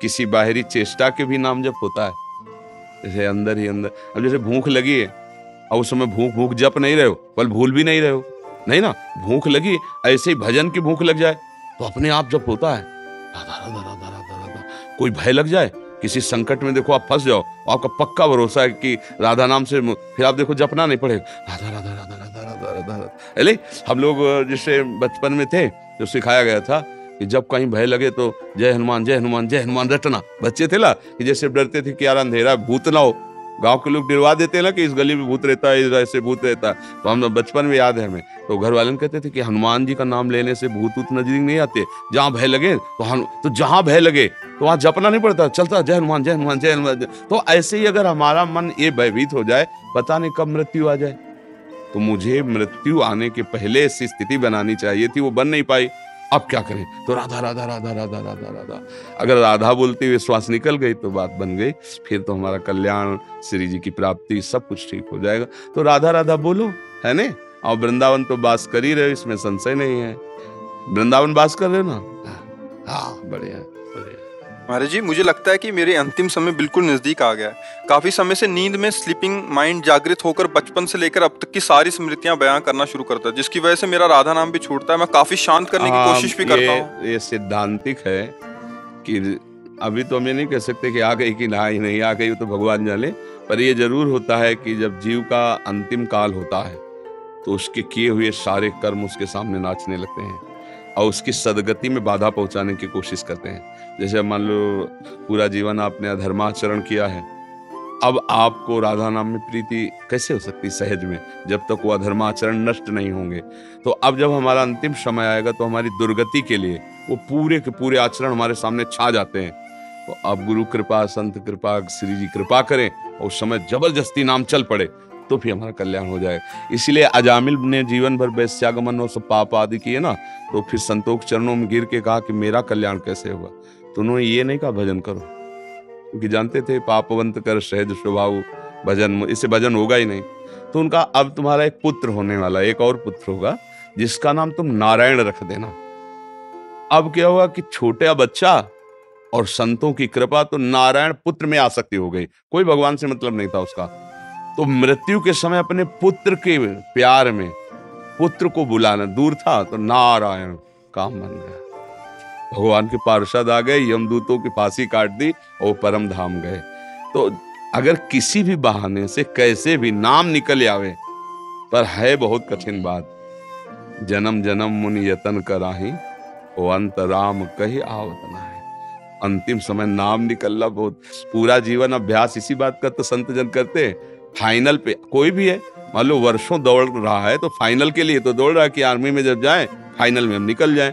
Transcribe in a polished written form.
किसी बाहरी चेष्टा के भी नाम जप होता है, जैसे अंदर ही अंदर। अब जैसे भूख लगी है और उस समय भूख भूख जप नहीं रहे हो, पर भूल भी नहीं रहे हो, नहीं ना, भूख लगी, ऐसे ही भजन की भूख लग जाए तो अपने आप जप होता है। राधा राधा राधा राधा राधा। कोई भय लग जाए, किसी संकट में देखो आप फंस जाओ, आपका पक्का भरोसा है कि राधा नाम से, फिर आप देखो जपना नहीं पड़ेगा, राधा राधा राधा राधा राधा राधा राधा। अरे हम लोग जैसे बचपन में थे तो सिखाया गया था कि जब कहीं भय लगे तो जय हनुमान जय हनुमान जय हनुमान रटना। बच्चे थे ना कि जैसे डरते थे कि यार अंधेरा भूत ना हो, गांव के लोग डरवा देते हैं ना कि इस गली में भूत रहता है, ऐसे भूत रहता है। तो हम बचपन में याद है हमें, तो घर वाले कहते थे कि हनुमान जी का नाम लेने से भूत उत नजदीक नहीं आते, जहां भय लगे तो जहां भय लगे तो वहां जपना नहीं पड़ता, चलता जय हनुमान जय हनुमान जय हनुमान। तो ऐसे ही अगर हमारा मन ये भयभीत हो जाए, पता नहीं कब मृत्यु आ जाए। तो मुझे मृत्यु आने के पहले ऐसी स्थिति बनानी चाहिए थी, वो बन नहीं पाई। अब क्या करें? तो राधा राधा राधा राधा राधा राधा। अगर राधा बोलते हुए श्वास निकल गई तो बात बन गई, फिर तो हमारा कल्याण, श्री जी की प्राप्ति, सब कुछ ठीक हो जाएगा। तो राधा राधा बोलो, है ने? और वृंदावन तो बास कर ही रहे, इसमें संशय नहीं है। वृंदावन बास कर रहे हो ना? हाँ, बढ़िया बढ़िया। महाराज जी, मुझे लगता है कि मेरे अंतिम समय बिल्कुल नजदीक आ गया है। काफी समय से नींद में स्लीपिंग माइंड जागृत होकर बचपन से लेकर अब तक की सारी स्मृतियां बयां करना शुरू करता है, जिसकी वजह से मेरा राधा नाम भी छूटता है। मैं काफी शांत करने की कोशिश भी करता हूँ। ये सिद्धांतिक है कि अभी तो हमें नहीं कह सकते कि आ गई कि नहीं आ गई, तो भगवान जाने। पर ये जरूर होता है कि जब जीव का अंतिम काल होता है तो उसके किए हुए सारे कर्म उसके सामने नाचने लगते हैं और उसकी सदगति में बाधा पहुंचाने की कोशिश करते हैं। जैसे मान लो पूरा जीवन आपने अधर्माचरण किया है, अब आपको राधा नाम में प्रीति कैसे हो सकती सहज में, जब तक वो अधर्माचरण नष्ट नहीं होंगे। तो अब जब हमारा अंतिम समय आएगा तो हमारी दुर्गति के लिए वो पूरे के पूरे आचरण हमारे सामने छा जाते हैं। तो अब गुरु कृपा, संत कृपा, श्री जी कृपा करें और उस समय जबरदस्ती नाम चल पड़े तो फिर हमारा कल्याण हो जाएगा। इसलिए अजामिल ने जीवन भर वैश्यागमन और सब पाप आदि किए ना, तो फिर संतों के चरणों में गिर के कहा कि मेरा कल्याण कैसे होगा। तो उन्होंने ये नहीं कहा भजन करो, क्योंकि जानते थे पापवंत कर सहज स्वभाव भजन, इससे भजन होगा ही नहीं। तो उनका अब तुम्हारा एक पुत्र होने वाला, एक और पुत्र होगा जिसका नाम तुम नारायण रख देना। अब क्या हुआ कि छोटा बच्चा और संतों की कृपा, तो नारायण पुत्र में आसक्ति हो गई, कोई भगवान से मतलब नहीं था उसका। तो मृत्यु के समय अपने पुत्र के प्यार में पुत्र को बुलाना दूर था, तो नारायण काम बन गया। भगवान के पार्षद आ गए, यमदूतों की फांसी काट दी और परम धाम गए। तो अगर किसी भी बहाने से कैसे भी नाम निकल आवे, पर है बहुत कठिन बात, जन्म जन्म मुनि यतन कराही ओ अंत राम कही आवत ना है। अंतिम समय नाम निकलना बहुत, पूरा जीवन अभ्यास इसी बात का तो संत जन करते हैं। फाइनल पे कोई भी है, मान लो वर्षों दौड़ रहा है तो फाइनल के लिए तो दौड़ रहा है कि आर्मी में जब जाए फाइनल में हम निकल जाएं।